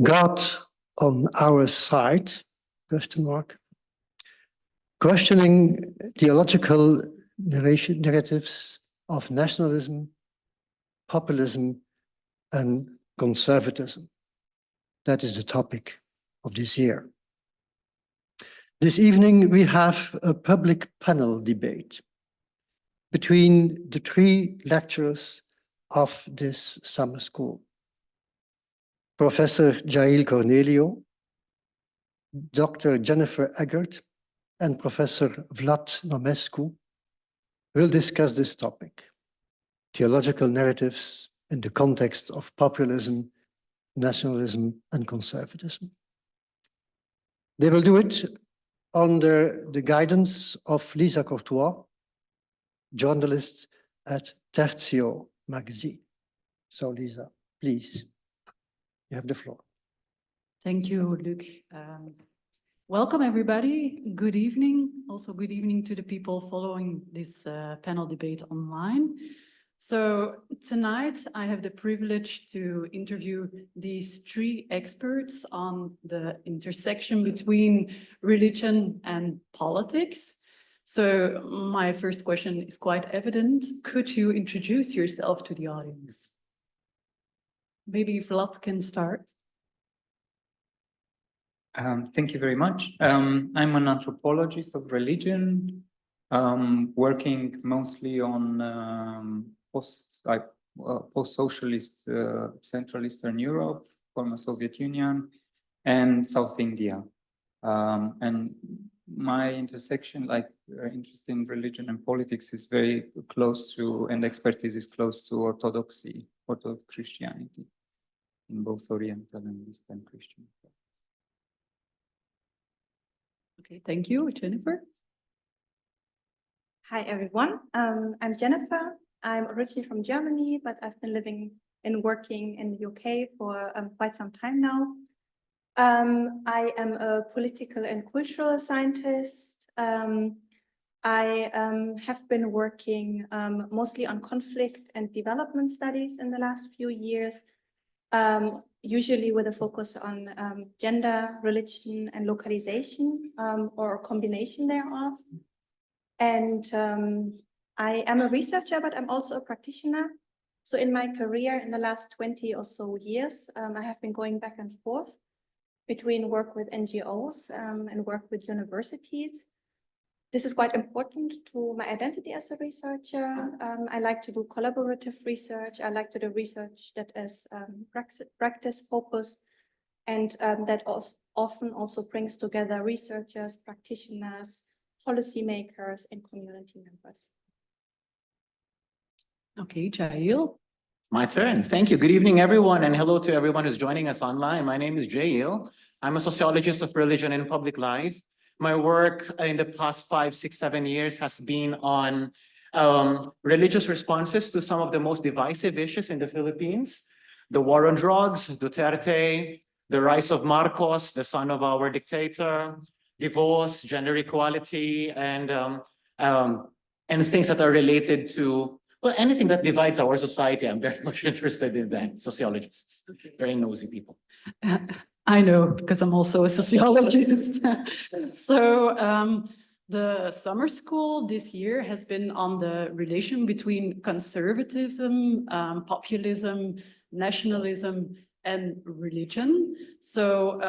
God on our side, question mark, questioning theological narratives of nationalism, populism, and conservatism. That is the topic of this year. This evening, we have a public panel debate between the three lecturers of this summer school. Professor Jayeel Cornelio, Dr. Jennifer Eggert, and Professor Vlad Naumescu will discuss this topic, theological narratives in the context of populism, nationalism, and conservatism. They will do it under the guidance of Liza Cortois, journalist at Tertio magazine. So Liza, please, you have the floor. Thank you, Luc. Welcome, everybody. Good evening. Also, good evening to the people following this panel debate online. So tonight, I have the privilege to interview these three experts on the intersection between religion and politics. So my first question is quite evident. Could you introduce yourself to the audience? Maybe Vlad can start. Thank you very much. I'm an anthropologist of religion, working mostly on post-socialist Central Eastern Europe, former Soviet Union, and South India. And my intersection, interest in religion and politics, is very close to, and expertise is close to Orthodoxy, Orthodox Christianity, in both Oriental and Eastern Christian. Okay, thank you. Jennifer? Hi, everyone. I'm Jennifer. I'm originally from Germany, but I've been living and working in the UK for quite some time now. I am a political and cultural scientist. I have been working mostly on conflict and development studies in the last few years, usually with a focus on gender, religion, and localization, or a combination thereof. And I am a researcher, but I'm also a practitioner. So in my career, in the last 20 or so years, I have been going back and forth between work with NGOs and work with universities. This is quite important to my identity as a researcher. I like to do collaborative research. I like to do research that is practice-focused and that often also brings together researchers, practitioners, policymakers, and community members. Okay, Jayeel. My turn. Thank you. Good evening, everyone, and hello to everyone who's joining us online. My name is Jayeel. I'm a sociologist of religion and public life. My work in the past 5, 6, 7 years has been on religious responses to some of the most divisive issues in the Philippines: the war on drugs, Duterte, the rise of Marcos, the son of our dictator, divorce, gender equality, and things that are related to, well, anything that divides our society. I'm very much interested in that. Sociologists, very nosy people. I know, because I'm also a sociologist. So the summer school this year has been on the relation between conservatism, populism, nationalism, and religion. So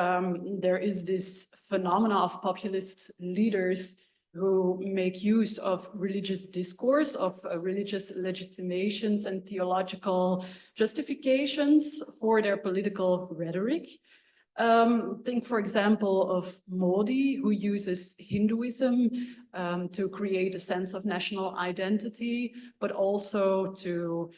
there is this phenomena of populist leaders who make use of religious discourse, of religious legitimations and theological justifications for their political rhetoric. Think, for example, of Modi, who uses Hinduism to create a sense of national identity, but also to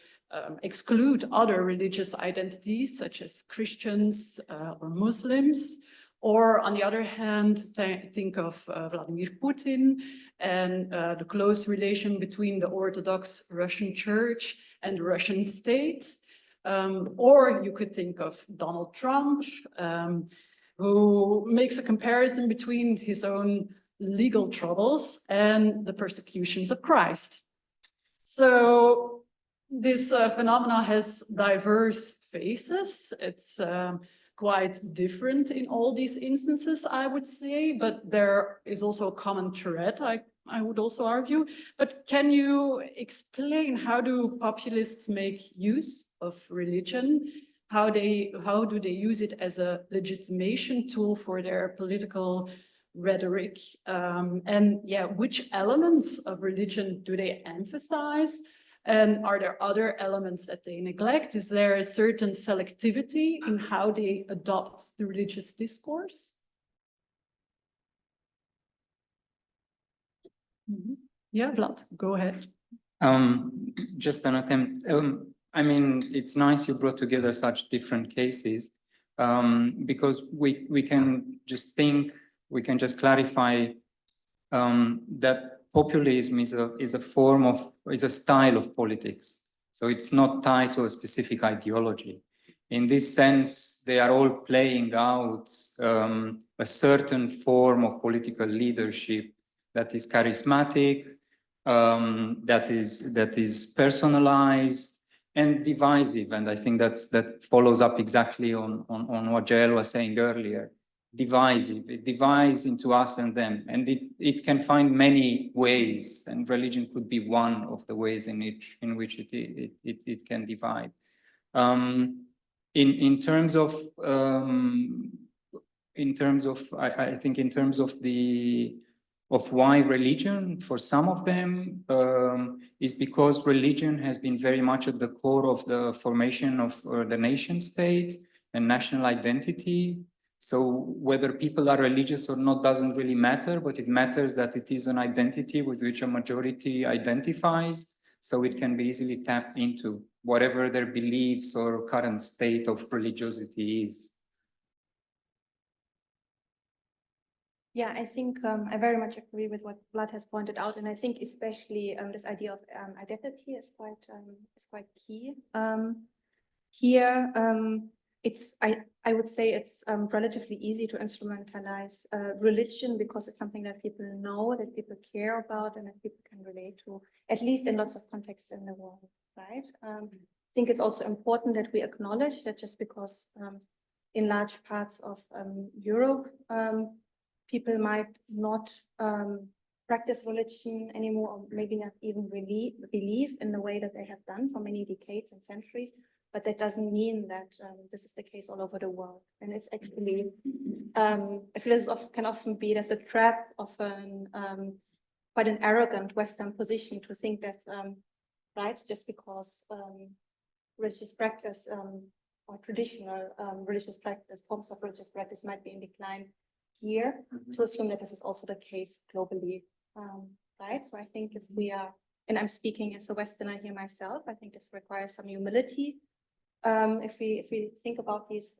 exclude other religious identities, such as Christians or Muslims. Or, on the other hand, think of Vladimir Putin and the close relation between the Orthodox Russian Church and the Russian state. Or you could think of Donald Trump, who makes a comparison between his own legal troubles and the persecutions of Christ. So this phenomena has diverse faces. It's quite different in all these instances, I would say, but there is also a common thread, I would also argue. But can you explain how do populists make use of religion? How do they use it as a legitimation tool for their political rhetoric? And yeah, which elements of religion do they emphasize? And are there other elements that they neglect? Is there a certain selectivity in how they adopt the religious discourse? Yeah, Vlad, go ahead. Just an attempt. I mean, it's nice you brought together such different cases, because we can just think, we can just clarify that populism is a style of politics. So it's not tied to a specific ideology. In this sense, they are all playing out a certain form of political leadership that is charismatic, that is personalized and divisive. And I think that follows up exactly on what Jayeel was saying earlier. Divisive, it divides into us and them, and it can find many ways, and religion could be one of the ways in which it can divide. In terms of I think in terms of why religion for some of them is because religion has been very much at the core of the formation of the nation state and national identity. So whether people are religious or not doesn't really matter, but it matters that it is an identity with which a majority identifies, so it can be easily tapped into, whatever their beliefs or current state of religiosity is. Yeah, I think I very much agree with what Vlad has pointed out, and I think especially this idea of identity is quite key here. I would say it's relatively easy to instrumentalize religion because it's something that people know, that people care about, and that people can relate to, at least in lots of contexts in the world, right? I think it's also important that we acknowledge that just because in large parts of Europe, people might not practice religion anymore, or maybe not even really believe in the way that they have done for many decades and centuries, but that doesn't mean that this is the case all over the world. And it's actually, I feel this can often be as a trap of quite an arrogant Western position to think that, right, just because religious practice or traditional religious practice, forms of religious practice might be in decline here, to assume that this is also the case globally, right? So I think if we are, and I'm speaking as a Westerner here myself, I think this requires some humility. If we think about these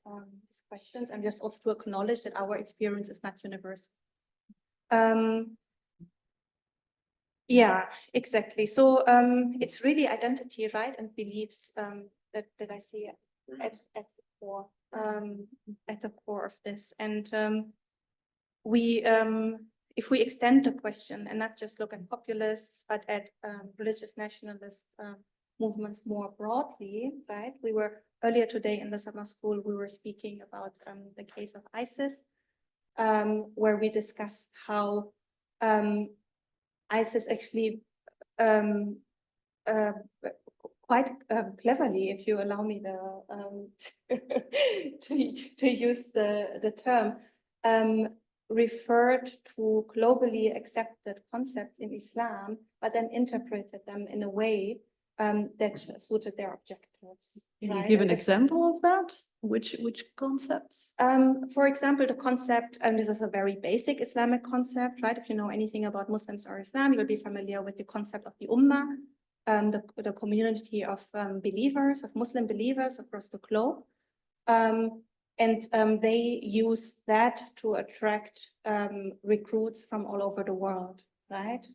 questions, and just also to acknowledge that our experience is not universal. Yeah, exactly. So it's really identity, right, and beliefs that I see at the core of this. And if we extend the question and not just look at populists, but at religious nationalist movements more broadly, right? We were earlier today in the summer school, we were speaking about the case of ISIS, where we discussed how ISIS actually quite cleverly, if you allow me to use the term, referred to globally accepted concepts in Islam, but then interpreted them in a way that suited their objectives. Can you give an example of that? Which concepts? For example, the concept, and this is a very basic Islamic concept, right? If you know anything about Muslims or Islam, you'll be familiar with the concept of the Ummah, the community of believers, of Muslim believers across the globe. And they use that to attract recruits from all over the world, right?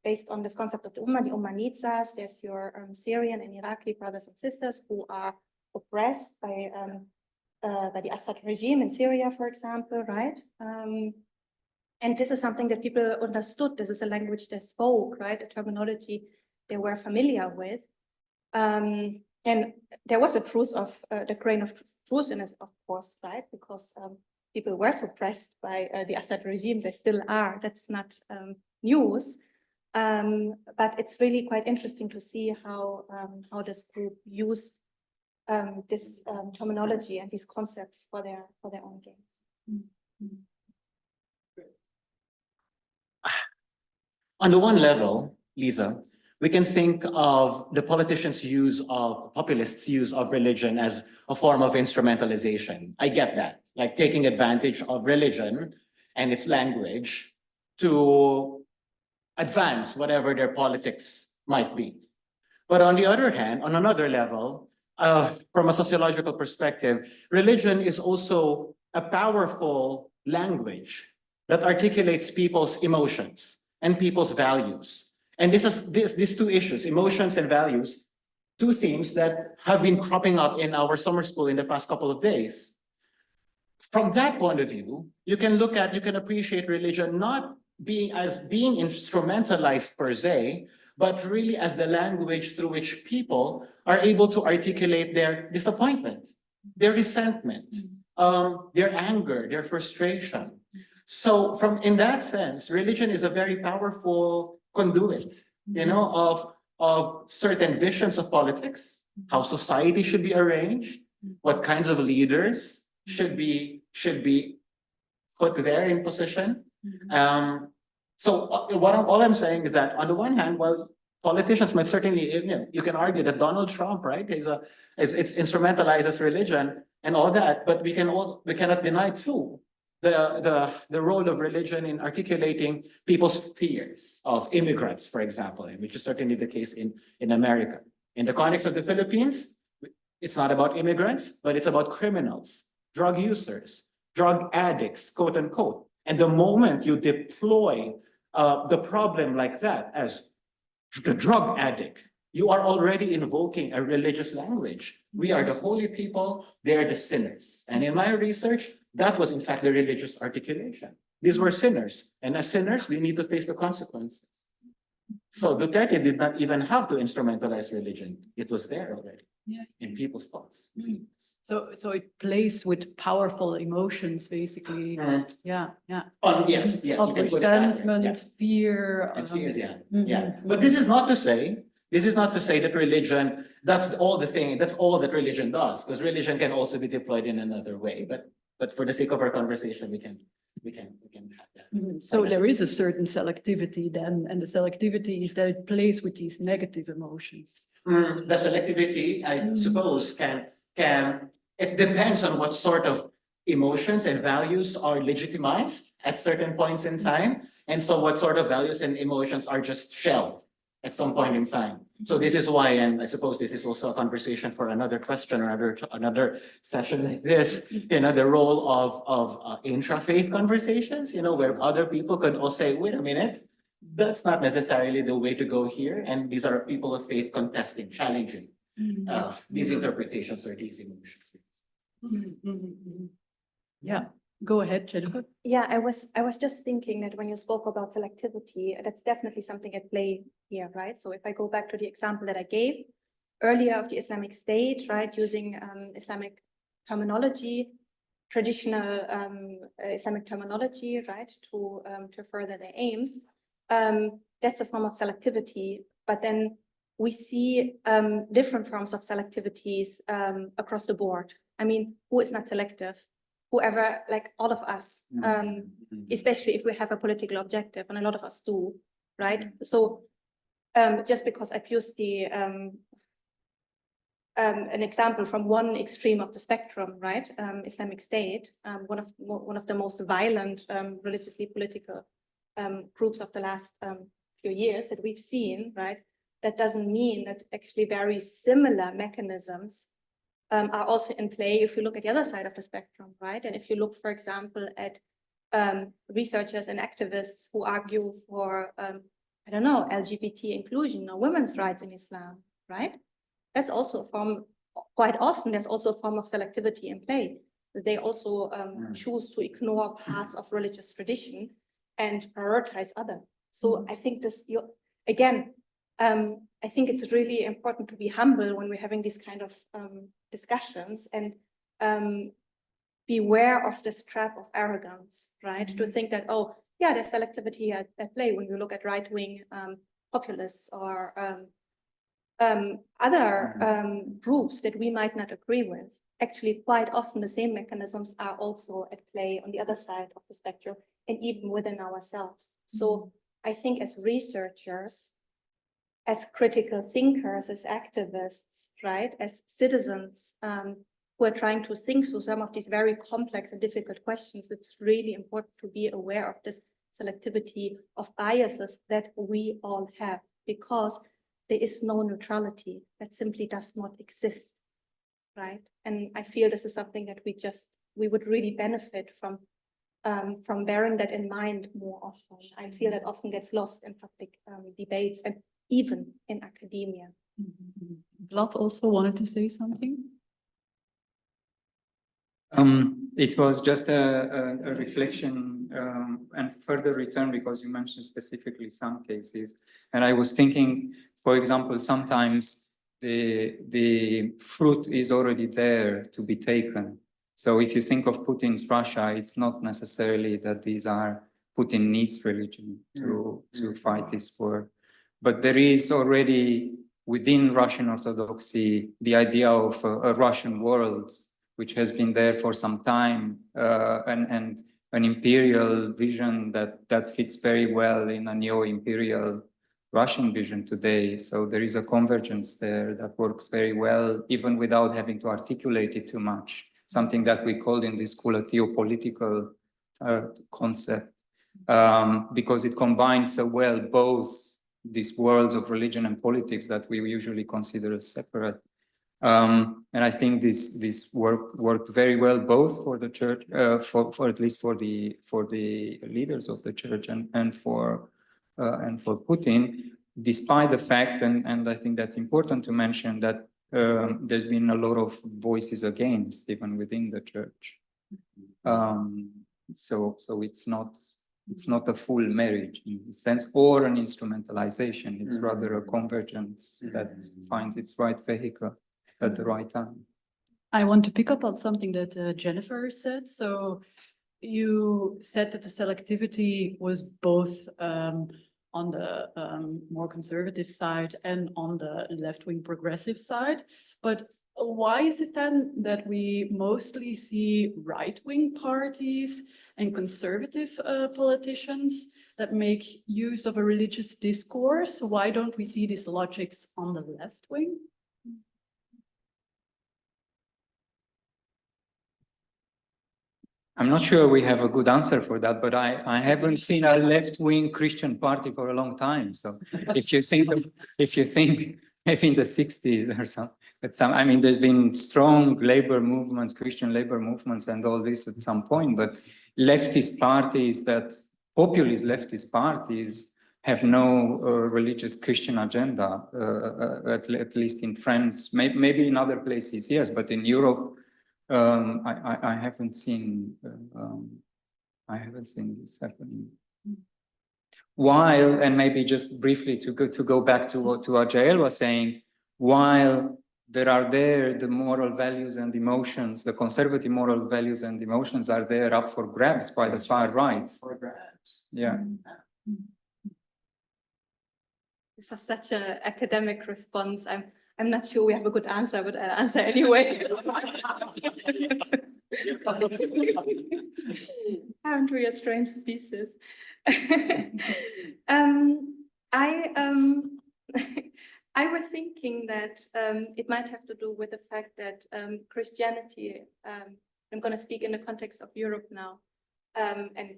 Based on this concept of the Ummah needs us. There's your Syrian and Iraqi brothers and sisters who are oppressed by the Assad regime in Syria, for example, right? And this is something that people understood. This is a language they spoke, right? A terminology they were familiar with. And there was a truth of the grain of truth in it, of course, right? Because people were suppressed by the Assad regime. They still are. That's not news. But it's really quite interesting to see how this group used this terminology and these concepts for their own gains. On the one level, Liza, we can think of the politicians' use of, populists' use of religion as a form of instrumentalization. I get that, like taking advantage of religion and its language to advance whatever their politics might be. But on the other hand, on another level, from a sociological perspective, religion is also a powerful language that articulates people's emotions and people's values. And these two issues, emotions and values, two themes that have been cropping up in our summer school in the past couple of days. From that point of view, you can appreciate religion not being instrumentalized per se, but really as the language through which people are able to articulate their disappointment, their resentment, their anger, their frustration. So in that sense, religion is a very powerful conduit, of certain visions of politics, how society should be arranged, what kinds of leaders should be put there in position. So all I'm saying is that on the one hand, well, politicians might certainly, you can argue that Donald Trump, right, it's instrumentalizes religion and all that, but we cannot deny too the role of religion in articulating people's fears of immigrants, for example, which is certainly the case in America. In the context of the Philippines, it's not about immigrants, but it's about criminals, drug users, drug addicts, quote unquote. And the moment you deploy the problem like that as the drug addict, you are already invoking a religious language. We are the holy people, they are the sinners. And in my research, that was in fact the religious articulation. These were sinners, and as sinners, we need to face the consequences. So Duterte did not even have to instrumentalize religion. It was there already in people's thoughts. So it plays with powerful emotions, basically. Yeah. Yes, you Of can put it that way, resentment, fear. and fears, yeah. But this is not to say that religion, that's all that religion does, because religion can also be deployed in another way. But for the sake of our conversation, we can have that. So there is a certain selectivity then, and the selectivity is that it plays with these negative emotions. The selectivity, I suppose, it depends on what sort of emotions and values are legitimized at certain points in time, and so what sort of values and emotions are just shelved at some point in time. So this is why, and I suppose this is also a conversation for another question or another session like this, the role of intra-faith conversations, where other people could all say, wait a minute, that's not necessarily the way to go here. And these are people of faith contesting, challenging these interpretations or these emotions. Yeah, go ahead, Jennifer. Yeah, I was just thinking that when you spoke about selectivity, that's definitely something at play here, right? So if I go back to the example that I gave earlier of the Islamic State, right, using Islamic terminology, traditional Islamic terminology, right, to further their aims, that's a form of selectivity. But then we see different forms of selectivities across the board. I mean, who is not selective? Whoever, like all of us, especially if we have a political objective, and a lot of us do, right? So just because I've used an example from one extreme of the spectrum, right? Islamic State, one of the most violent religiously political groups of the last few years that we've seen, right? That doesn't mean that actually very similar mechanisms are also in play if you look at the other side of the spectrum, right? And if you look, for example, at researchers and activists who argue for, I don't know, LGBT inclusion or women's rights in Islam, right? That's also a form, quite often, there's also a form of selectivity in play. That they also choose to ignore parts of religious tradition and prioritize other. So I think this, again, I think it's really important to be humble when we're having these kind of discussions and beware of this trap of arrogance, right? To think that, oh, yeah, there's selectivity at play when you look at right-wing populists or other groups that we might not agree with. Actually, quite often the same mechanisms are also at play on the other side of the spectrum and even within ourselves. So I think as researchers, as critical thinkers, as activists, right, as citizens who are trying to think through some of these very complex and difficult questions, it's really important to be aware of this selectivity of biases that we all have, because there is no neutrality that simply does not exist, right? And I feel this is something that we would really benefit from bearing that in mind more often. I feel that often gets lost in public debates and even in academia. Vlad also wanted to say something. It was just a reflection and further return, because you mentioned specifically some cases. And I was thinking, for example, sometimes the fruit is already there to be taken. So if you think of Putin's Russia, it's not necessarily that Putin needs religion to fight this war. But there is already within Russian Orthodoxy the idea of a Russian world, which has been there for some time, and an imperial vision that fits very well in a neo-imperial Russian vision today. So there is a convergence there that works very well, even without having to articulate it too much. Something that we called in this school a theopolitical concept, because it combines so well both these worlds of religion and politics that we usually consider as separate. And I think this worked very well both for the church, for at least for the leaders of the church and for Putin, despite the fact, and I think that's important to mention, that there's been a lot of voices against, even within the church. So it's not a full marriage in the sense, or an instrumentalization. It's rather a convergence that finds its right vehicle at the right time. I want to pick up on something that Jennifer said. So you said that the selectivity was both on the more conservative side and on the left-wing progressive side. But why is it then that we mostly see right-wing parties and conservative politicians that make use of a religious discourse? Why don't we see these logics on the left wing? I'm not sure we have a good answer for that, but I haven't seen a left-wing Christian party for a long time. So if you think maybe in the 60s or something, I mean, there's been strong labor movements, Christian labor movements and all this at some point, but leftist parties, populist leftist parties, have no religious Christian agenda, at least in France, maybe in other places, yes, but in Europe, I haven't seen this happening. While, and maybe just briefly to go back to what Jayeel was saying, while there are the moral values and emotions, the conservative moral values and emotions are there up for grabs by the far right. Yeah. This was such an academic response. I'm not sure we have a good answer, but I'll answer anyway. Aren't we a strange species? I was thinking that it might have to do with the fact that Christianity, I'm going to speak in the context of Europe now, and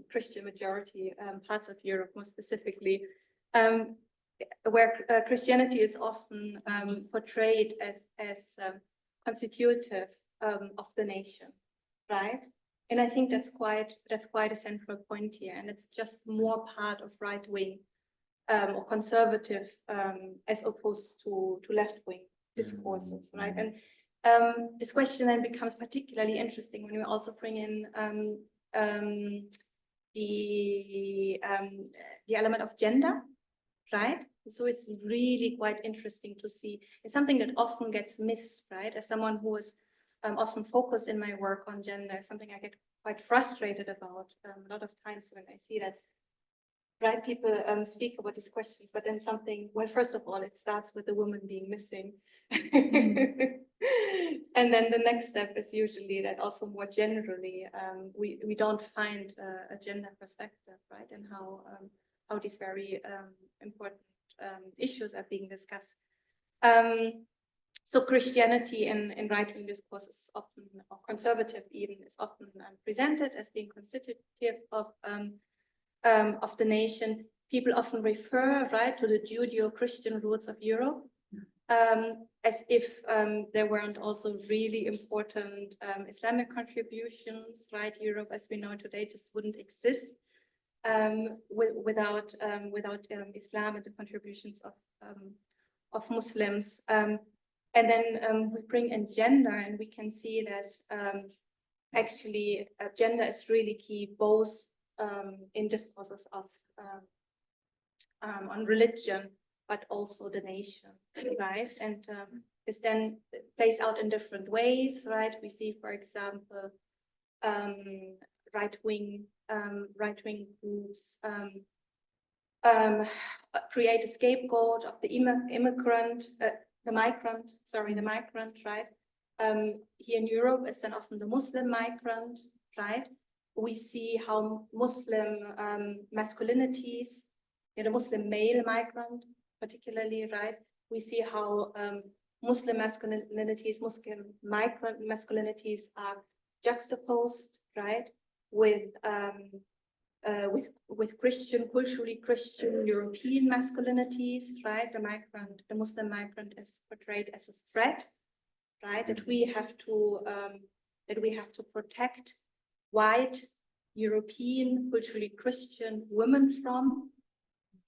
Christian majority parts of Europe more specifically, where Christianity is often portrayed as constitutive of the nation, right? And I think that's quite a central point here, and it's just more part of right wing or conservative as opposed to left wing discourses, right? And this question then becomes particularly interesting when we also bring in the element of gender, right? So it's really quite interesting to see. It's something that often gets missed, right? As someone who is often focused in my work on gender, something I get quite frustrated about a lot of times when I see that, right, people speak about these questions, but then something, well, first of all, it starts with the woman being missing. And then the next step is usually that also more generally, we don't find a gender perspective, right, and how these very important issues are being discussed. So Christianity in right-wing discourse is often, or conservative even, is often presented as being constitutive of the nation. People often refer, right, to the Judeo-Christian roots of Europe, as if there weren't also really important Islamic contributions, right? Europe, as we know today, just wouldn't exist without Islam and the contributions of Muslims. And then we bring in gender, and we can see that actually gender is really key, both in discourses of on religion, but also the nation, right? And this then plays out in different ways, right? We see, for example, right-wing groups create a scapegoat of the migrant, right? Here in Europe, it's then often the Muslim migrant, right? We see how Muslim masculinities, the Muslim male migrant particularly, right? We see how Muslim masculinities, Muslim migrant masculinities are juxtaposed, right, with Christian, culturally Christian European masculinities, right? The Muslim migrant is portrayed as a threat, right? That we have to protect white European, culturally Christian women from,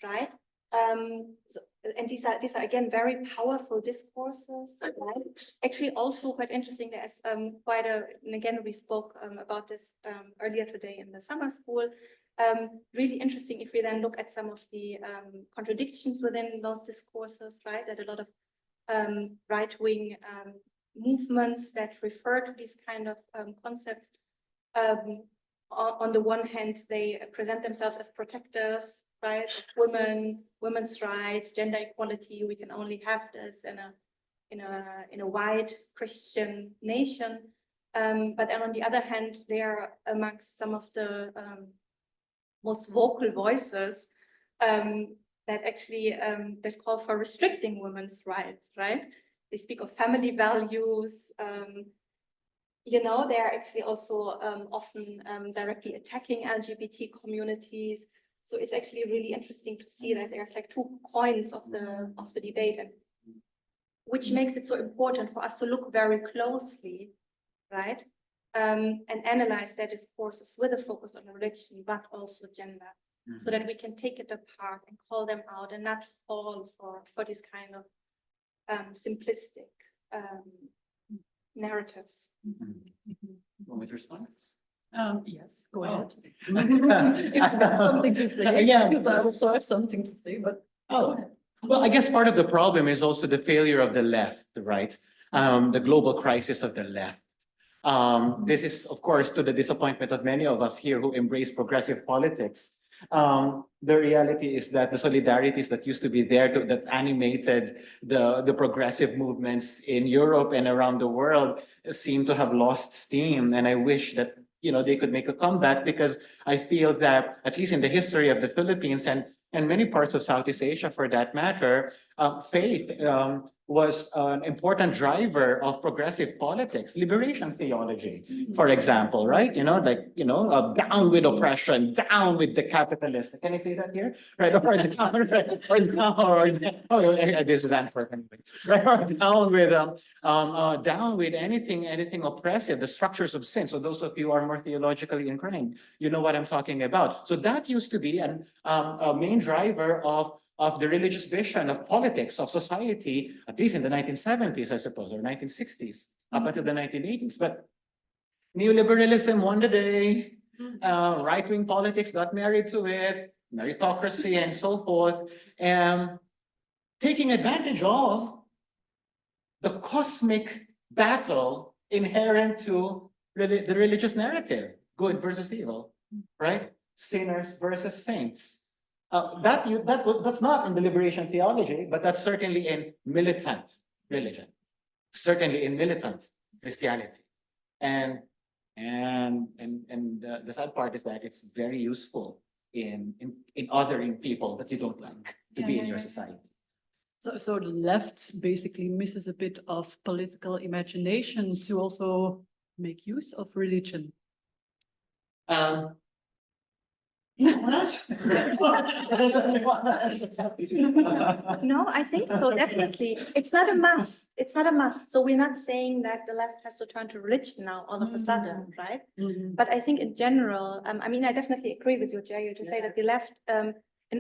right? And these are again very powerful discourses, right? Actually, also quite interesting. There's and again we spoke about this earlier today in the summer school. Really interesting if we then look at some of the contradictions within those discourses, right? That a lot of right-wing movements that refer to these kind of concepts. On the one hand, they present themselves as protectors, right, of women, women's rights, gender equality. We can only have this in a white Christian nation. But then on the other hand, they are amongst some of the most vocal voices that actually that call for restricting women's rights, right? They speak of family values. You know, they are actually also often directly attacking LGBT communities. So it's actually really interesting to see that there's like two coins of the debate, and which makes it so important for us to look very closely, right, and analyze their discourses with a focus on religion, but also gender, so that we can take it apart and call them out and not fall for this kind of simplistic narratives. Want me to respond? Yes, go ahead. If you have something to say, Yeah. because I also have something to say, but go ahead. Well, I guess part of the problem is also the failure of the left, right? The global crisis of the left. This is, of course, to the disappointment of many of us here who embrace progressive politics. The reality is that the solidarities that used to be there that animated the progressive movements in Europe and around the world seem to have lost steam. And I wish that, you know, they could make a comeback, because I feel that, at least in the history of the Philippines and many parts of Southeast Asia for that matter, faith was an important driver of progressive politics, liberation theology, for example, right? You know, like, you know, down with oppression, down with the capitalist. Can I say that here? Right? This is Antwerp anyway. Right? Or down with anything oppressive, the structures of sin. So those of you who are more theologically inclined, you know what I'm talking about. So that used to be a main driver of the religious vision of politics, of society, at least in the 1970s, I suppose, or 1960s, up until the 1980s. But neoliberalism won the day, right-wing politics got married to it, meritocracy and so forth. taking advantage of the cosmic battle inherent to the religious narrative, good versus evil, right? Sinners versus saints. That's not in the liberation theology, but that's certainly in militant religion, certainly in militant Christianity. And the sad part is that it's very useful in othering people that you don't like to be in your society. So the left basically misses a bit of political imagination to also make use of religion. No, I think so, definitely. It's not a must. It's not a must. So we're not saying that the left has to turn to religion now all of a sudden, right? But I think in general, I mean, I definitely agree with you, Jayeel, to say that the left, and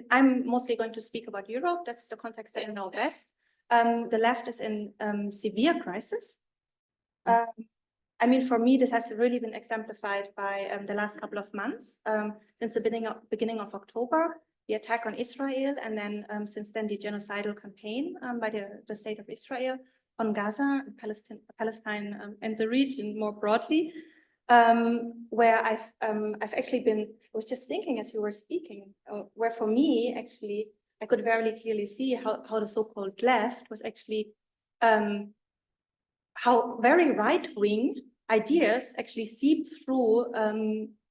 I'm mostly going to speak about Europe. That's the context that I know best. The left is in severe crisis. I mean, for me, this has really been exemplified by the last couple of months, since the beginning of October, the attack on Israel, and then since then the genocidal campaign by the state of Israel on Gaza, Palestine, and the region more broadly, where I've actually been, I was just thinking as you were speaking, where for me, actually, I could very clearly see how the so-called left was actually, how very right-wing ideas actually seep through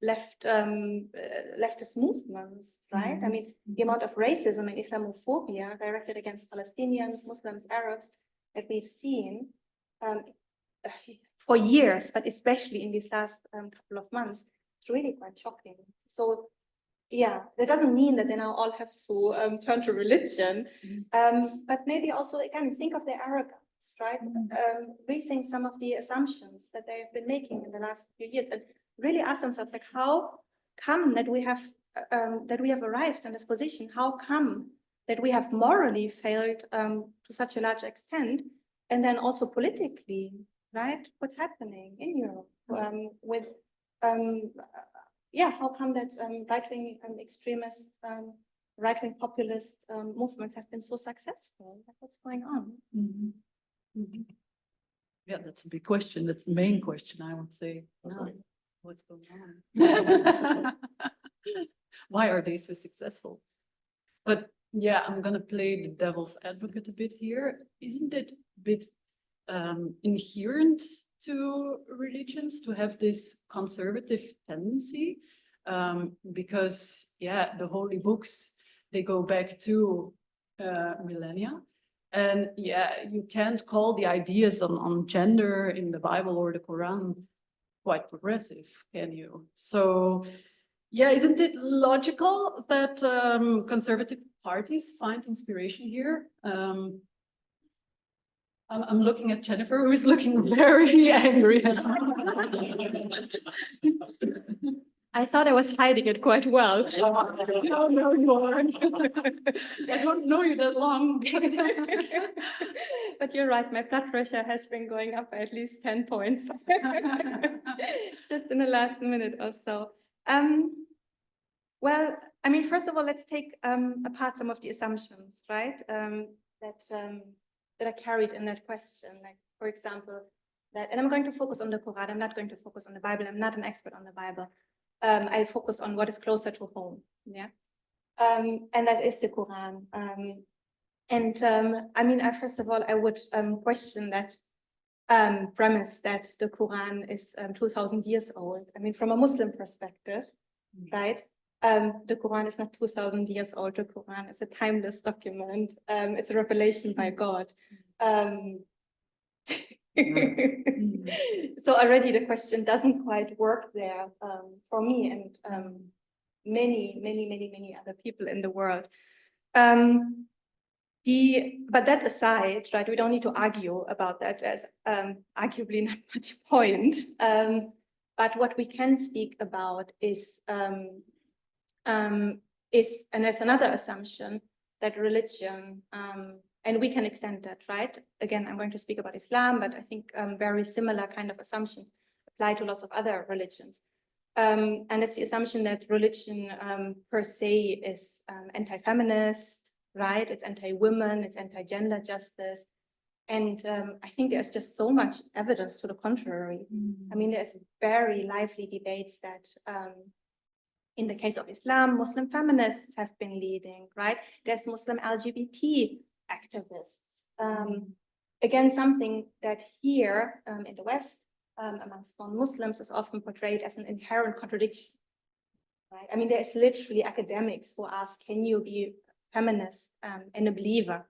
leftist movements, right? I mean, the amount of racism and Islamophobia directed against Palestinians, Muslims, Arabs that we've seen for years, but especially in these last couple of months, it's really quite shocking. So yeah, that doesn't mean that they now all have to turn to religion, but maybe also, again, think of their arrogance, right? Rethink some of the assumptions that they've been making in the last few years, and really ask themselves, like, how come that we have arrived in this position? How come that we have morally failed to such a large extent, and then also politically, right? What's happening in Europe with yeah, how come that right-wing extremist, right-wing populist movements have been so successful? Like, what's going on? Yeah, that's a big question. That's the main question, I would say. What's going on? Why are they so successful? But yeah, I'm gonna play the devil's advocate a bit here. Isn't it a bit inherent to religions to have this conservative tendency? Because yeah, the holy books, they go back to millennia. And yeah, you can't call the ideas on gender in the Bible or the Quran quite progressive, can you? So yeah, isn't it logical that conservative parties find inspiration here? I'm looking at Jennifer, who's looking very angry. I thought I was hiding it quite well. No, you aren't. I don't know you that long. But you're right, my blood pressure has been going up by at least 10 points. Just in the last minute or so. Well, I mean, first of all, let's take apart some of the assumptions, right? That are carried in that question. Like, for example, that, and I'm going to focus on the Quran, I'm not going to focus on the Bible, I'm not an expert on the Bible. I'll focus on what is closer to home, yeah? And that is the Quran. I mean, first of all, I would question that premise that the Quran is 2,000 years old. I mean, from a Muslim perspective, right? The Quran is not 2,000 years old. The Quran is a timeless document. It's a revelation by God. So already the question doesn't quite work there for me and many other people in the world. But that aside, right, we don't need to argue about that. There's arguably not much point. But what we can speak about is, and that's another assumption, that religion, and we can extend that, right? Again, I'm going to speak about Islam, but I think very similar kind of assumptions apply to lots of other religions. And it's the assumption that religion per se is anti-feminist, right? It's anti-women, it's anti-gender justice. And I think there's just so much evidence to the contrary. I mean, there's very lively debates that in the case of Islam, Muslim feminists have been leading, right? There's Muslim LGBT activists. Again, something that here in the West, amongst non-Muslims, is often portrayed as an inherent contradiction, right? I mean, there's literally academics who ask, can you be feminist and a believer?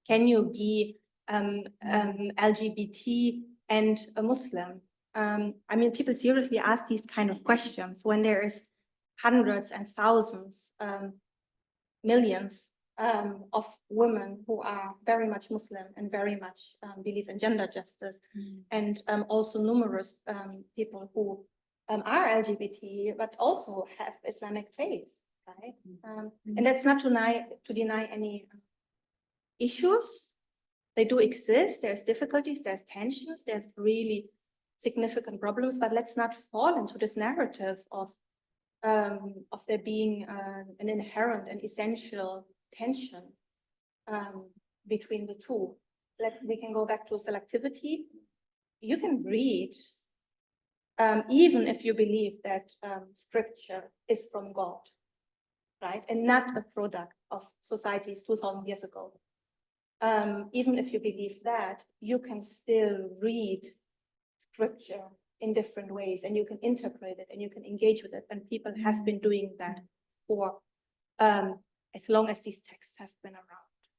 Can you be LGBT and a Muslim? I mean, people seriously ask these kind of questions when there is hundreds and thousands, millions of women who are very much Muslim and very much believe in gender justice, and also numerous people who are LGBT but also have Islamic faith, right? And that's not to deny any issues. They do exist. There's difficulties, there's tensions, there's really significant problems, but let's not fall into this narrative of there being an inherent and essential tension between the two. We can go back to selectivity. You can read, even if you believe that scripture is from God, right? And not a product of societies 2000 years ago. Even if you believe that, you can still read scripture in different ways, and you can interpret it and you can engage with it. And people have been doing that for as long as these texts have been around,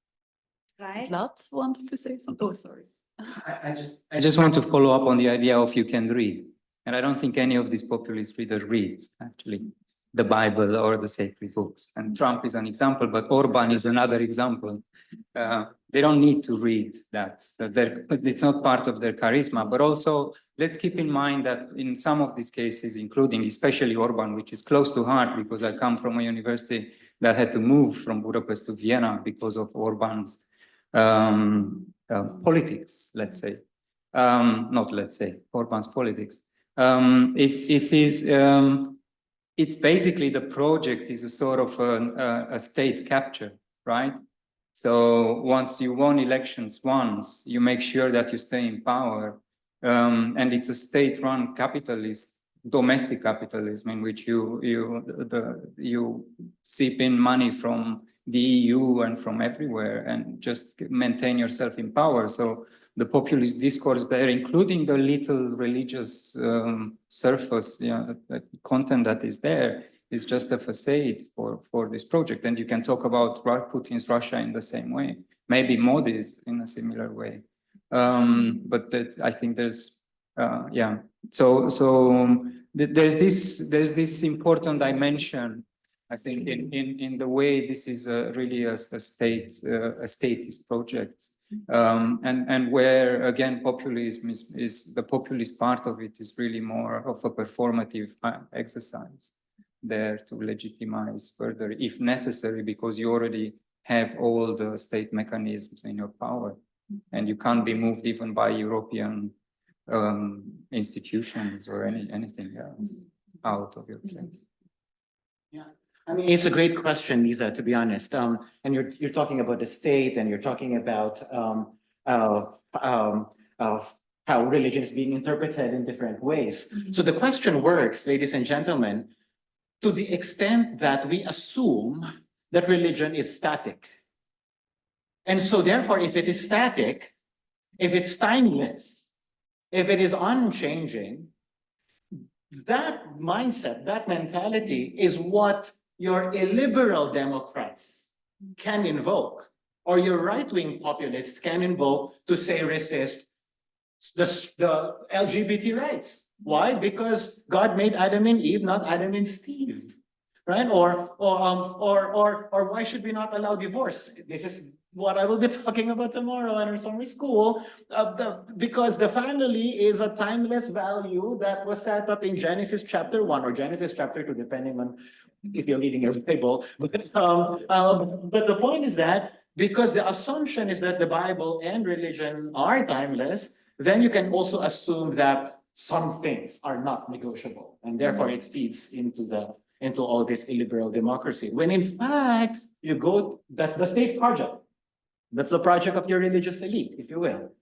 right? Vlad wanted to say something. Oh, sorry. I just want to follow up on the idea of you can read. And I don't think any of these populist readers reads actually the Bible or the sacred books. And Trump is an example, but Orban is another example. They don't need to read that. So it's not part of their charisma. But also, let's keep in mind that in some of these cases, including especially Orban, which is close to heart because I come from a university that had to move from Budapest to Vienna because of Orban's politics, let's say. Not let's say, Orban's politics. It's basically the project is a sort of a state capture, right? So once you won elections once, you make sure that you stay in power. And it's a state-run capitalist, domestic capitalism in which you seep in money from the EU and from everywhere and just maintain yourself in power. So the populist discourse there, including the little religious surface content that is there, is just a facade for this project. And you can talk about Putin's Russia in the same way, maybe Modi's in a similar way. But I think there's, there's this important dimension, I think, in the way this is really a statist project. And where again populism is the populist part of it is really more of a performative exercise there to legitimize further if necessary, because you already have all the state mechanisms in your power and you can't be moved even by European institutions or anything else out of your place. Yeah. I mean, it's a great question, Liza, to be honest. And you're talking about the state, and you're talking about how religion is being interpreted in different ways. So the question works, ladies and gentlemen, to the extent that we assume that religion is static. And so therefore, if it is static, if it's timeless, if it is unchanging, that mindset, that mentality is what your illiberal Democrats can invoke, or your right-wing populists can invoke to say resist the LGBT rights. Why? Because God made Adam and Eve, not Adam and Steve, right? Or why should we not allow divorce? This is what I will be talking about tomorrow in our summer school, because the family is a timeless value that was set up in Genesis chapter 1 or Genesis chapter 2, depending on if you're reading your Bible. But the point is that because the assumption is that the Bible and religion are timeless, then you can also assume that some things are not negotiable, and therefore it feeds into into all this illiberal democracy. When in fact, that's the state project. That's the project of your religious elite, if you will.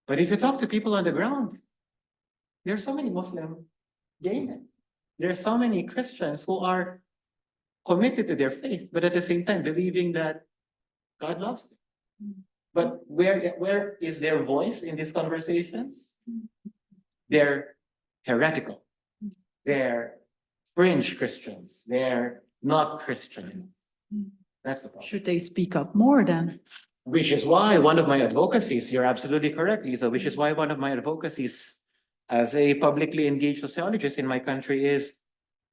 But if you talk to people on the ground, there are so many Muslim gay men. There are so many Christians who are committed to their faith, but at the same time believing that God loves them. But where is their voice in these conversations? They're heretical. They're fringe Christians. They're not Christian. That's the problem. Should they speak up more then? Which is why one of my advocacies, you're absolutely correct, Liza, which is why one of my advocacies as a publicly engaged sociologist in my country is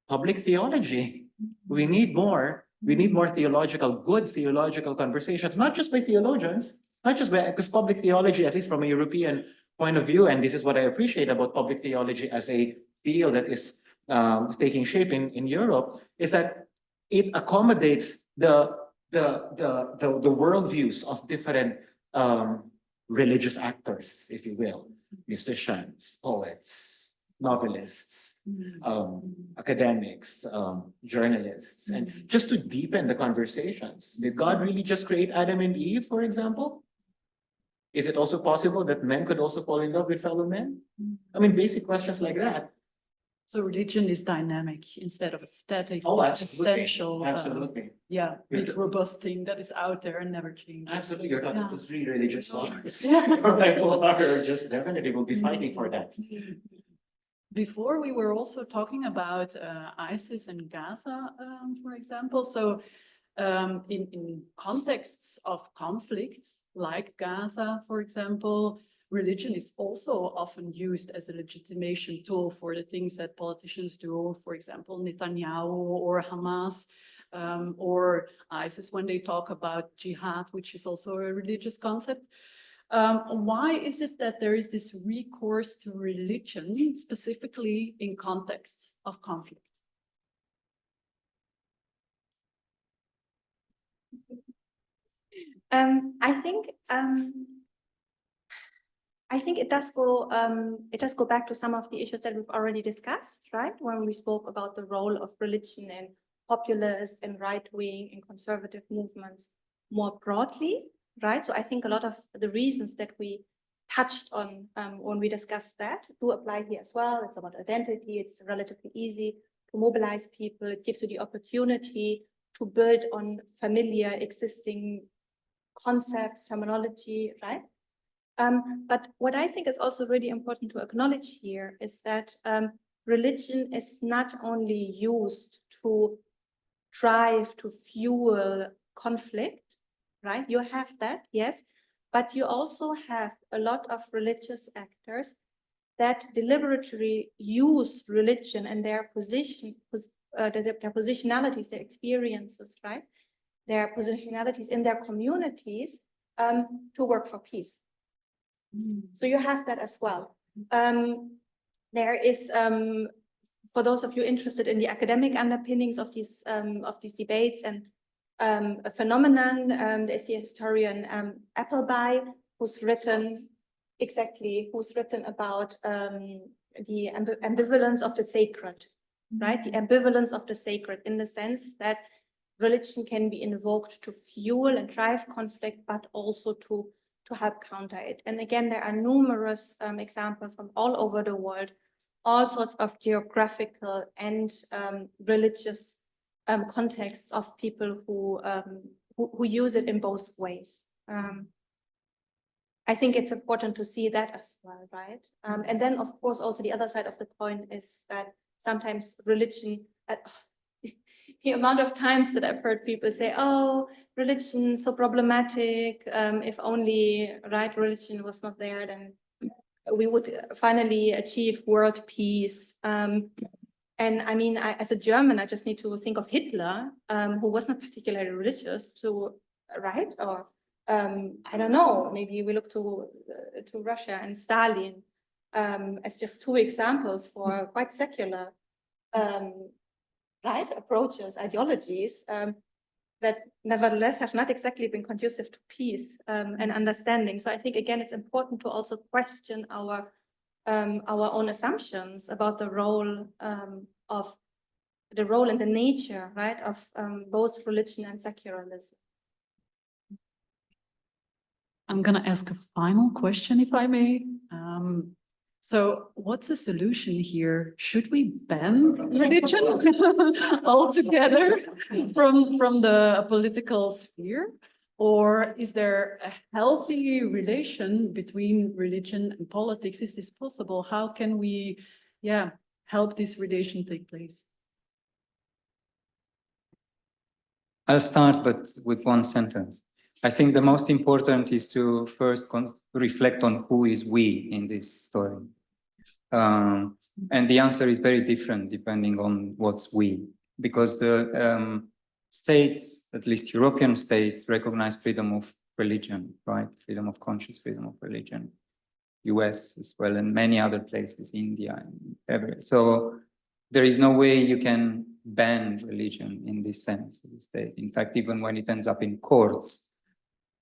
public theology. We need more good theological conversations, not just by theologians, because public theology, at least from a European point of view, and this is what I appreciate about public theology as a field that is taking shape in Europe, is that it accommodates the worldviews of different religious actors, if you will, musicians, poets, novelists, academics, journalists, and just to deepen the conversations. Did God really just create Adam and Eve, for example? Is it also possible that men could also fall in love with fellow men? I mean, basic questions like that. So religion is dynamic instead of a static, Oh, absolutely. essential, Absolutely. big robust thing that is out there and never changes. Absolutely. You're talking to 3 religious scholars. Yeah. People are just definitely will be fighting for that. Before we were also talking about ISIS and Gaza, for example. So in contexts of conflicts like Gaza, for example, religion is also often used as a legitimation tool for the things that politicians do, for example, Netanyahu or Hamas, or ISIS when they talk about jihad, which is also a religious concept. Why is it that there is this recourse to religion, specifically in contexts of conflict? I think it does go back to some of the issues that we've already discussed, right? When we spoke about the role of religion in populist and right-wing and conservative movements more broadly, right? So I think a lot of the reasons that we touched on when we discussed that do apply here as well. It's about identity. It's relatively easy to mobilize people. It gives you the opportunity to build on familiar existing concepts, terminology, right? But what I think is also really important to acknowledge here is that religion is not only used to drive, to fuel conflict, right? You have that, yes, but you also have a lot of religious actors that deliberately use religion and their positionalities, their experiences, right? Their positionalities in their communities to work for peace. So you have that as well. There is, for those of you interested in the academic underpinnings of these debates, and a phenomenon, there's the historian Appleby, who's written about the ambivalence of the sacred, right? The ambivalence of the sacred, in the sense that religion can be invoked to fuel and drive conflict, but also to help counter it. And again, there are numerous examples from all over the world, all sorts of geographical and religious contexts of people who use it in both ways. I think it's important to see that as well, right? And then, of course, also the other side of the coin is that sometimes religion, the amount of times that I've heard people say, oh, religion so problematic, if only, right, religion was not there, then we would finally achieve world peace. And I mean, as a German, I just need to think of Hitler, who was not particularly religious, right? Or I don't know, maybe we look to Russia and Stalin as just 2 examples for quite secular right approaches, ideologies that nevertheless have not exactly been conducive to peace and understanding. So I think, again, it's important to also question our own assumptions about the role of the role and the nature, right, of both religion and secularism. I'm going to ask a final question, if I may. So what's the solution here? Should we ban religion altogether from the political sphere? Or is there a healthy relation between religion and politics? Is this possible? How can we, help this relation take place? I'll start, but with one sentence. I think the most important is to first reflect on who is we in this story. And the answer is very different depending on what's we, because the states, at least European states, recognize freedom of religion, right? Freedom of conscience, freedom of religion. US as well, and many other places, India, and everywhere. So there is no way you can ban religion in this sense of the state. In fact, even when it ends up in courts,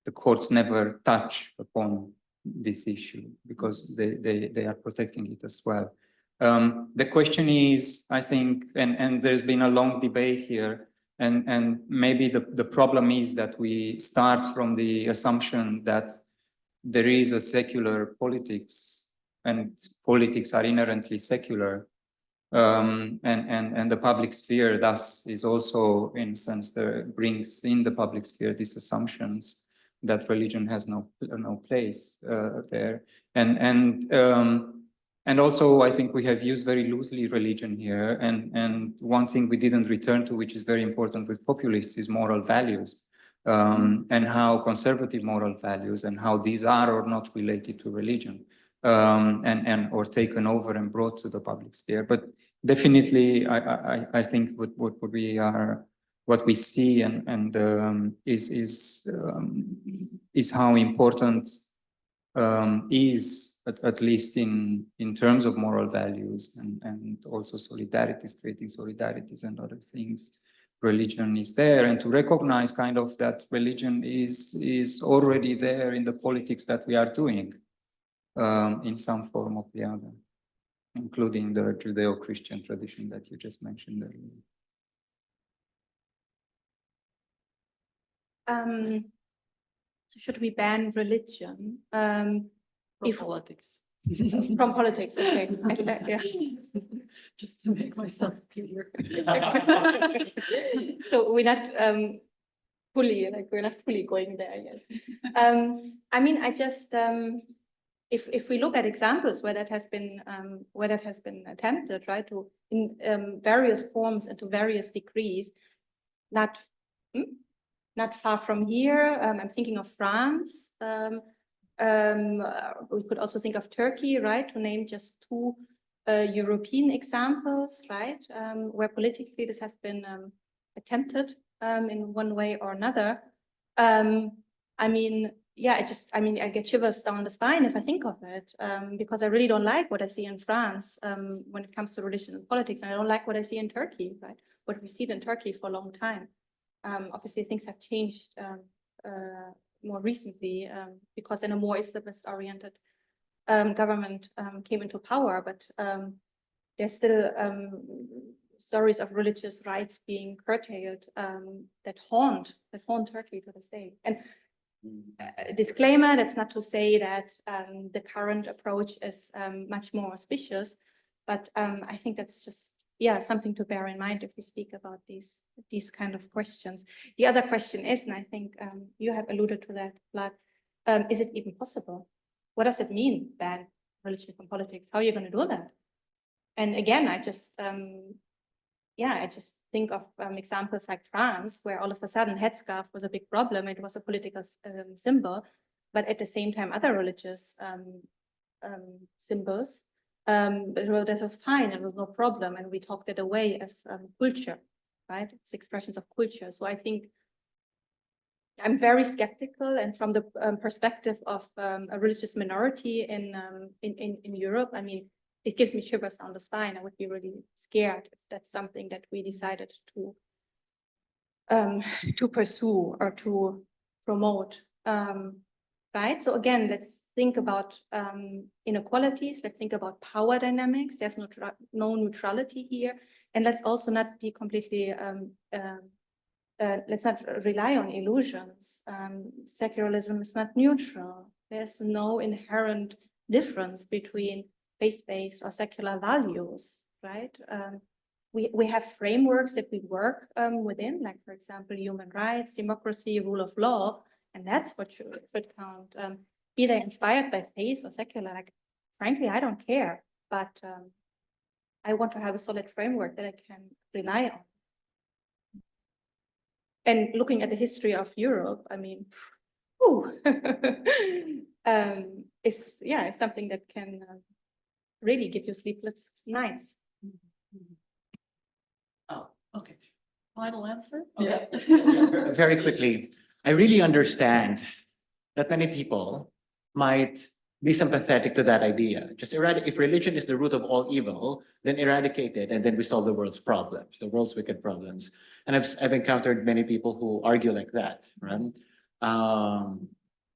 the courts never touch upon this issue because they are protecting it as well. The question is, I think, and there's been a long debate here, and maybe the problem is that we start from the assumption that there is a secular politics and politics are inherently secular. And the public sphere thus is also, in a sense, brings in the public sphere these assumptions that religion has no place there. And also, I think we have used very loosely religion here. And one thing we didn't return to, which is very important with populists, is moral values. And how conservative moral values and how these are or not related to religion, or taken over and brought to the public sphere. But definitely, I think what we see is how important is, at least in terms of moral values and also solidarities, creating solidarities and other things. Religion is there, and to recognize kind of that religion is already there in the politics that we are doing in some form or the other, including the Judeo-Christian tradition that you just mentioned earlier. So should we ban religion? Politics. From politics, okay. Yeah. Just to make myself clear. So we're not we're not fully going there yet. I mean, I just if we look at examples where that has been attempted, right, to in various forms and to various degrees, not far from here. I'm thinking of France. We could also think of Turkey, right, to name just two European examples, right, where politically this has been attempted in one way or another. I mean, yeah, I get shivers down the spine if I think of it, because I really don't like what I see in France when it comes to religion and politics, and I don't like what I see in Turkey, right, what we see in Turkey for a long time. Obviously, things have changed more recently because then a more Islamist-oriented government came into power, but there's still stories of religious rights being curtailed that haunt Turkey to this day. And disclaimer, that's not to say that the current approach is much more auspicious, but I think that's just, yeah, something to bear in mind if we speak about these kind of questions. The other question is, and I think you have alluded to that, Vlad, is it even possible? What does it mean, ban religion from politics? How are you going to do that? And again, I just think of examples like France, where all of a sudden headscarf was a big problem. It was a political symbol, but at the same time, other religious symbols, that was fine. It was no problem, and we talked it away as culture, right? It's expressions of culture. So I think I'm very skeptical, and from the perspective of a religious minority in Europe, I mean, it gives me shivers down the spine. I would be really scared if that's something that we decided to pursue or to promote. right? So again, let's think about inequalities. Let's think about power dynamics. There's no neutrality here. And let's also not be completely, let's not rely on illusions. Secularism is not neutral. There's no inherent difference between faith-based or secular values, right? We have frameworks that we work within, like, for example, human rights, democracy, rule of law, and that's what should count. Be they inspired by faith or secular, like, frankly, I don't care, but I want to have a solid framework that I can rely on. And looking at the history of Europe, I mean, it's something that can really give you sleepless nights. Oh, Okay. Final answer? yeah. Okay. Very quickly, I really understand that many people might be sympathetic to that idea. Just if religion is the root of all evil, then eradicate it, and then we solve the world's problems, the world's wicked problems. And I've encountered many people who argue like that, right?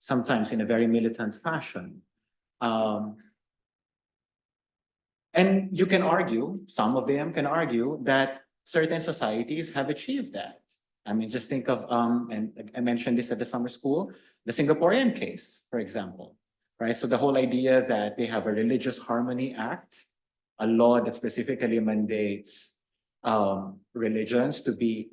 Sometimes in a very militant fashion. And you can argue, some of them can argue that certain societies have achieved that. I mean, just think of, and I mentioned this at the summer school, the Singaporean case, for example, right? So the whole idea that they have a Religious Harmony Act, a law that specifically mandates religions to be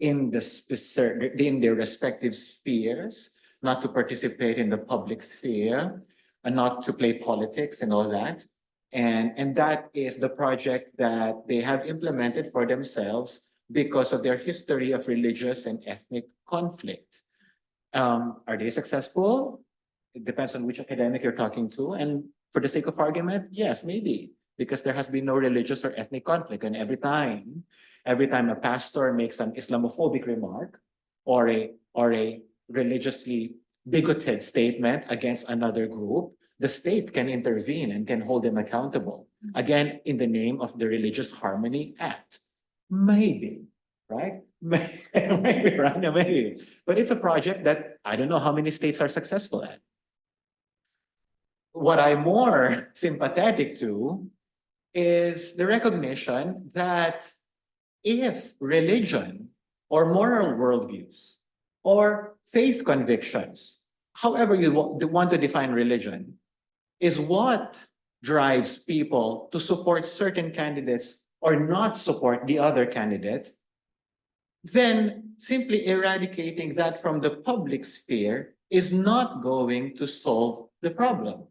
in their respective spheres, not to participate in the public sphere, and not to play politics and all that. And that is the project that they have implemented for themselves because of their history of religious and ethnic conflict. Are they successful? It depends on which academic you're talking to. And for the sake of argument, yes, maybe, because there has been no religious or ethnic conflict. And every time a pastor makes an Islamophobic remark or a religiously bigoted statement against another group, the state can intervene and can hold them accountable. Again, in the name of the Religious Harmony Act. Maybe, right? Maybe, right? Maybe. But it's a project that I don't know how many states are successful at. What I'm more sympathetic to is the recognition that if religion or moral worldviews or faith convictions, however you want to define religion, is what drives people to support certain candidates or not support the other candidate, then simply eradicating that from the public sphere is not going to solve the problem.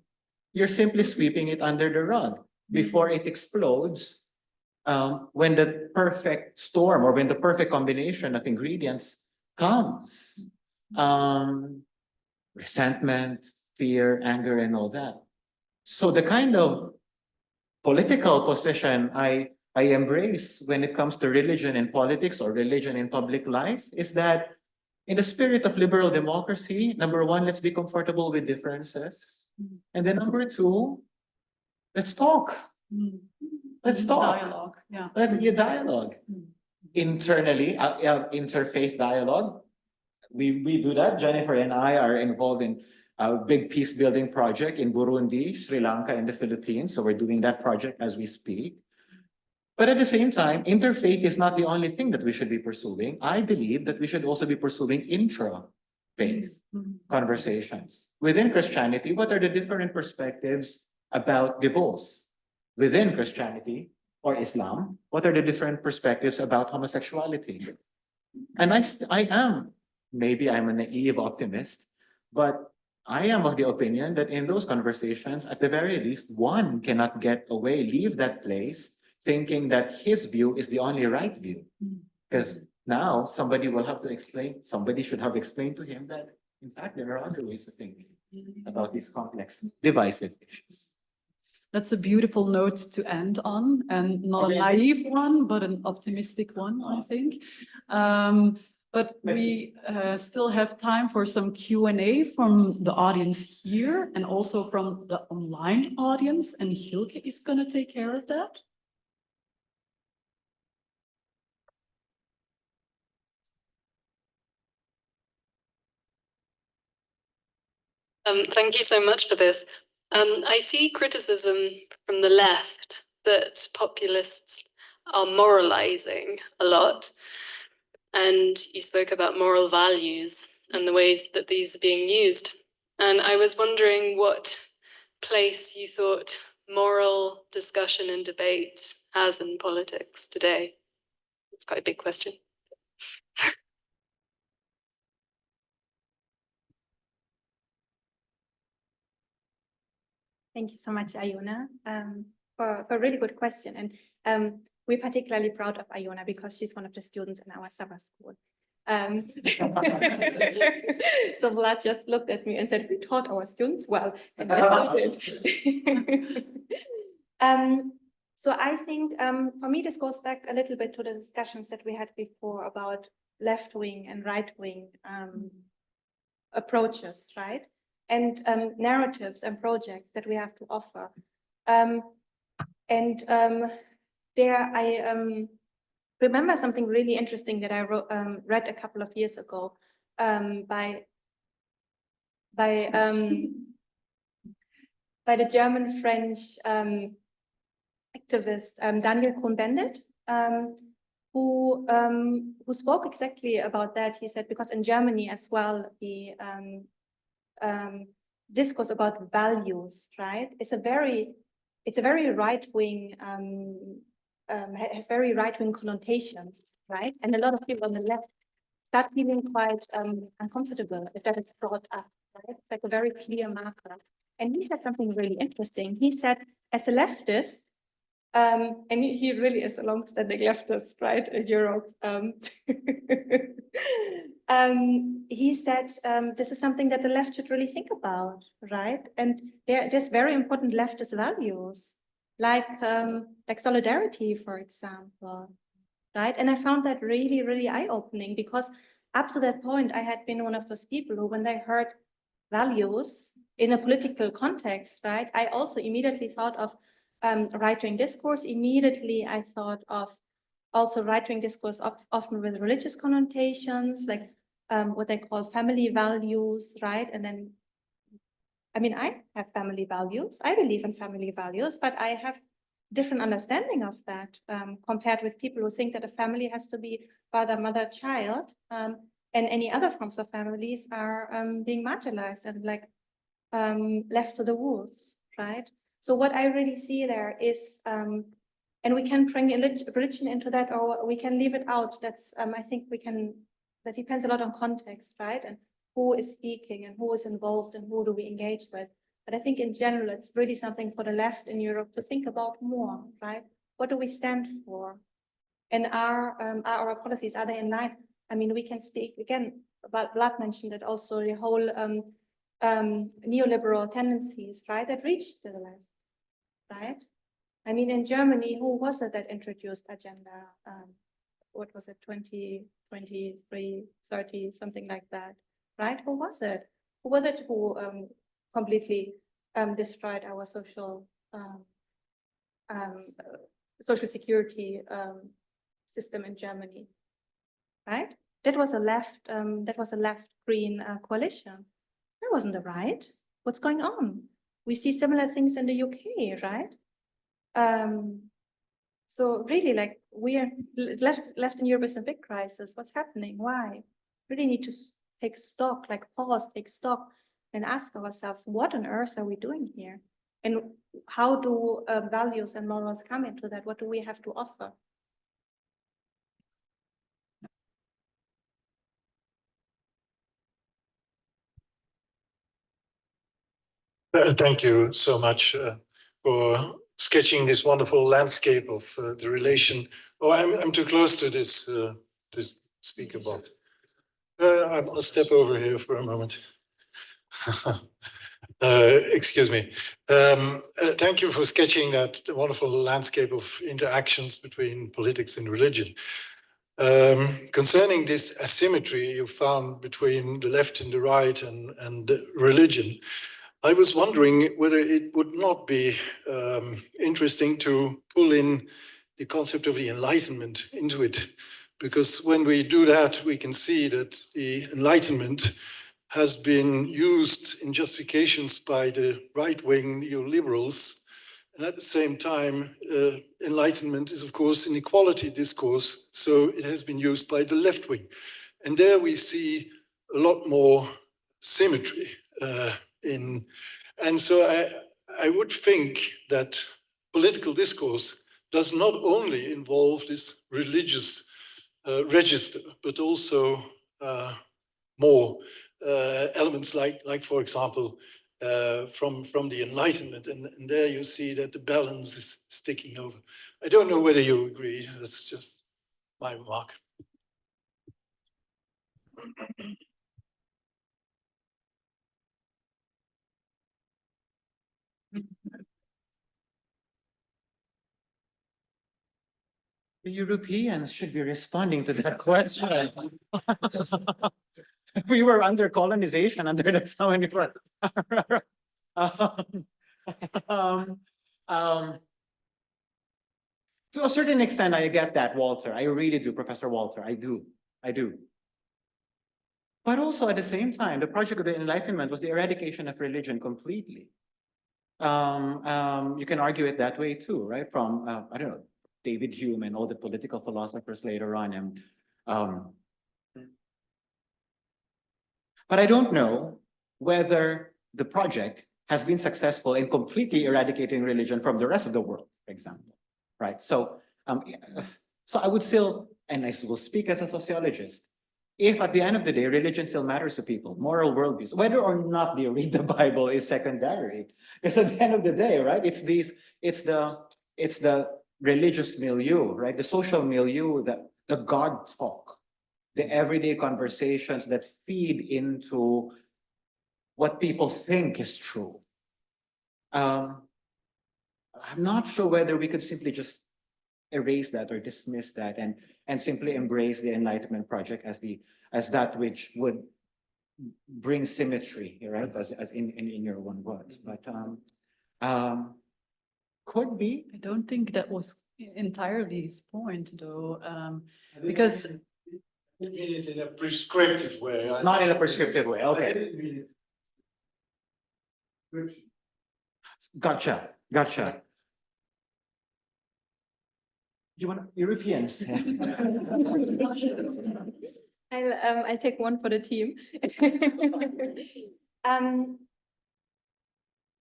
You're simply sweeping it under the rug before it explodes. When the perfect storm or when the perfect combination of ingredients comes, resentment, fear, anger, and all that. So the kind of political position I embrace when it comes to religion and politics or religion in public life is that in the spirit of liberal democracy, number one, let's be comfortable with differences. And then number two, let's talk. Let's talk. Dialogue, yeah. Let be a dialogue. Internally, interfaith dialogue. We do that. Jennifer and I are involved in a big peace building project in Burundi, Sri Lanka, and the Philippines. So we're doing that project as we speak. But at the same time, interfaith is not the only thing that we should be pursuing. I believe that we should also be pursuing intra-faith conversations. Within Christianity, what are the different perspectives about divorce? Within Christianity or Islam, what are the different perspectives about homosexuality? And I am, maybe I'm a naive optimist, but I am of the opinion that in those conversations, at the very least, one cannot get away, leave that place, thinking that his view is the only right view. Because now somebody will have to explain, somebody should have explained to him that, in fact, there are other ways of thinking about these complex, divisive issues. That's a beautiful note to end on, and not a naive one, but an optimistic one, I think. But we still have time for some Q&A from the audience here and also from the online audience, and Hilke is going to take care of that. Thank you so much for this. I see criticism from the left that populists are moralizing a lot. And you spoke about moral values and the ways that these are being used. And I was wondering what place you thought moral discussion and debate has in politics today. It's quite a big question. Thank you so much, Iona, for a really good question. And we're particularly proud of Iona because she's one of the students in our summer school. So Vlad just looked at me and said, we taught our students well. And so I think for me, this goes back a little bit to the discussions that we had before about left-wing and right-wing approaches, right? And narratives and projects that we have to offer. There I remember something really interesting that I read a couple of years ago by the German-French activist Daniel Cohn-Bendit, who spoke exactly about that. He said, because in Germany as well, the discourse about values, right? It's a very right-wing, has very right-wing connotations, right? And a lot of people on the left start feeling quite uncomfortable if that is brought up, right? It's like a very clear marker. And he said something really interesting. He said, as a leftist, and he really is a long-standing leftist, right, in Europe. He said, this is something that the left should really think about, right? And there's very important leftist values, like solidarity, for example, right? And I found that really, really eye-opening because up to that point, I had been one of those people who, when they heard values in a political context, right, I also immediately thought of right-wing discourse. Immediately, I thought of also right-wing discourse often with religious connotations, like what they call family values, right? And then, I mean, I have family values. I believe in family values, but I have different understanding of that compared with people who think that a family has to be father, mother, child, and any other forms of families are being marginalized and like left to the wolves, right? So what I really see there is, and we can bring religion into that, or we can leave it out. That's, I think we can, that depends a lot on context, right? And who is speaking and who is involved and who do we engage with. But I think in general, it's really something for the left in Europe to think about more, right? What do we stand for? And are our policies, are they in line? I mean, we can speak again about, Vlad mentioned it also, the whole neoliberal tendencies, right, that reached to the left, right? I mean, in Germany, who was it that introduced agenda? What was it, 20, 23, 30, something like that, right? Who was it? Who was it who completely destroyed our social security system in Germany, right? That was a left green coalition. That wasn't the right. What's going on? We see similar things in the UK, right? So really, like, we are left in Europe is a big crisis. What's happening? Why? Really need to take stock, like pause, take stock, and ask ourselves, what on earth are we doing here? And how do values and morals come into that? What do we have to offer? Thank you so much for sketching this wonderful landscape of the relation. Oh, I'm too close to this to speak about. I'll step over here for a moment. Excuse me. Thank you for sketching that wonderful landscape of interactions between politics and religion. Concerning this asymmetry you found between the left and the right and religion, I was wondering whether it would not be interesting to pull in the concept of the Enlightenment into it, because when we do that, we can see that the Enlightenment has been used in justifications by the right-wing neoliberals. And at the same time, Enlightenment is, of course, an equality discourse, so it has been used by the left wing. And there we see a lot more symmetry and so I would think that political discourse does not only involve this religious register, but also more elements like, for example, from the Enlightenment, and there you see that the balance is sticking over. I don't know whether you agree. That's just my remark. The Europeans should be responding to that question. We were under colonization under the time we were. To a certain extent, I get that, Walter. I really do, Professor Walter. I do. But also at the same time, the project of the Enlightenment was the eradication of religion completely. You can argue it that way too, right? From, I don't know, David Hume and all the political philosophers later on. And, but I don't know whether the project has been successful in completely eradicating religion from the rest of the world, for example, right? So, so I would still, and I will speak as a sociologist, if at the end of the day, religion still matters to people, moral worldviews, whether or not they read the Bible is secondary. Because at the end of the day, right, it's the religious milieu, right? The social milieu, the God talk, the everyday conversations that feed into what people think is true. I'm not sure whether we could simply just erase that or dismiss that and simply embrace the Enlightenment project as that which would bring symmetry, right? As in your one words, but could be. I don't think that was entirely his point, though, because I didn't mean it in a prescriptive way. Not in a prescriptive way. Okay. I didn't mean it. Gotcha. You want Europeans? I'll take one for the team.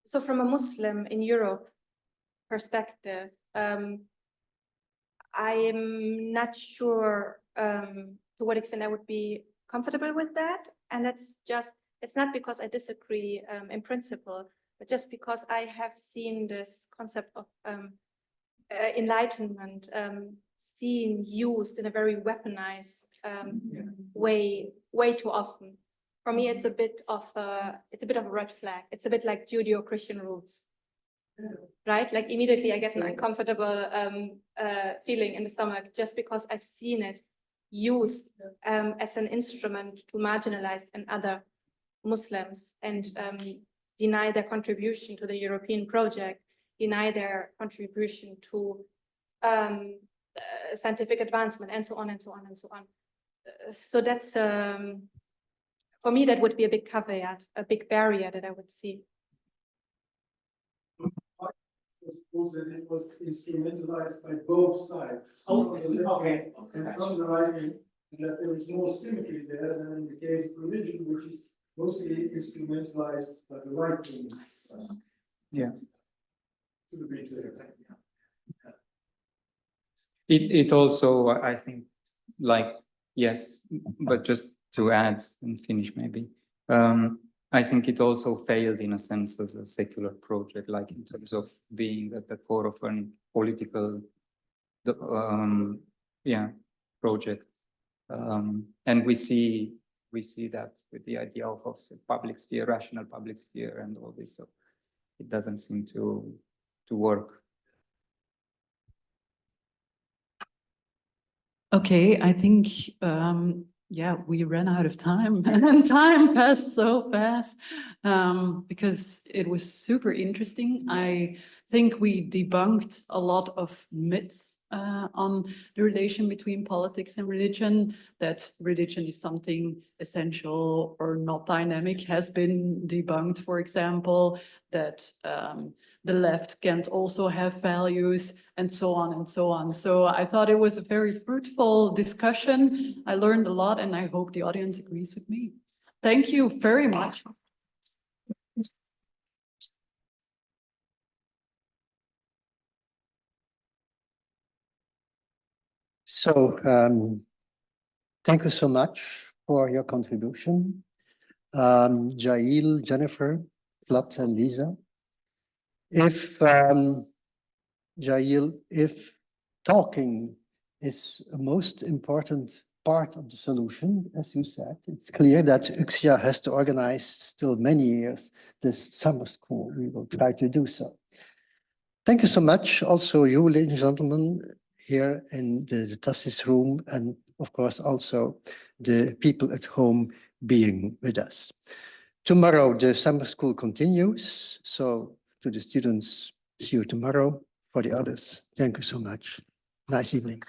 So from a Muslim in Europe perspective, I'm not sure to what extent I would be comfortable with that. And it's not because I disagree in principle, but just because I have seen this concept of Enlightenment seen used in a very weaponized way too often. For me, it's a bit of a red flag. It's a bit like Judeo-Christian roots, right? Like immediately I get an uncomfortable feeling in the stomach just because I've seen it used as an instrument to marginalize other Muslims and deny their contribution to the European project, deny their contribution to scientific advancement, and so on and so on and so on. So that's, for me, that would be a big caveat, a big barrier that I would see. I suppose that it was instrumentalized by both sides. Oh, okay. And from the right, that there is more symmetry there than in the case of religion, which is mostly instrumentalized by the right wing. Yeah. To be clear. It also, I think, like, yes, but just to add and finish maybe, I think it also failed in a sense as a secular project, like in terms of being at the core of a political, project. And we see that with the idea of public sphere, rational public sphere, and all this. So it doesn't seem to work. okay, I think, yeah, we ran out of time and time passed so fast because it was super interesting. I think we debunked a lot of myths on the relation between politics and religion, that religion is something essential or not dynamic has been debunked, for example, that the left can't also have values, and so on and so on. So I thought it was a very fruitful discussion. I learned a lot, and I hope the audience agrees with me. Thank you very much. So thank you so much for your contribution. Jayeel, Jennifer, Vlad, and Liza. If Jayeel, if talking is a most important part of the solution, as you said, it's clear that UCSIA has to organize still many years this summer school. We will try to do so. Thank you so much. Also you, ladies and gentlemen, here in the Tassis room, and of course also the people at home being with us. Tomorrow the summer school continues. So to the students, see you tomorrow. For the others, thank you so much. Nice evening.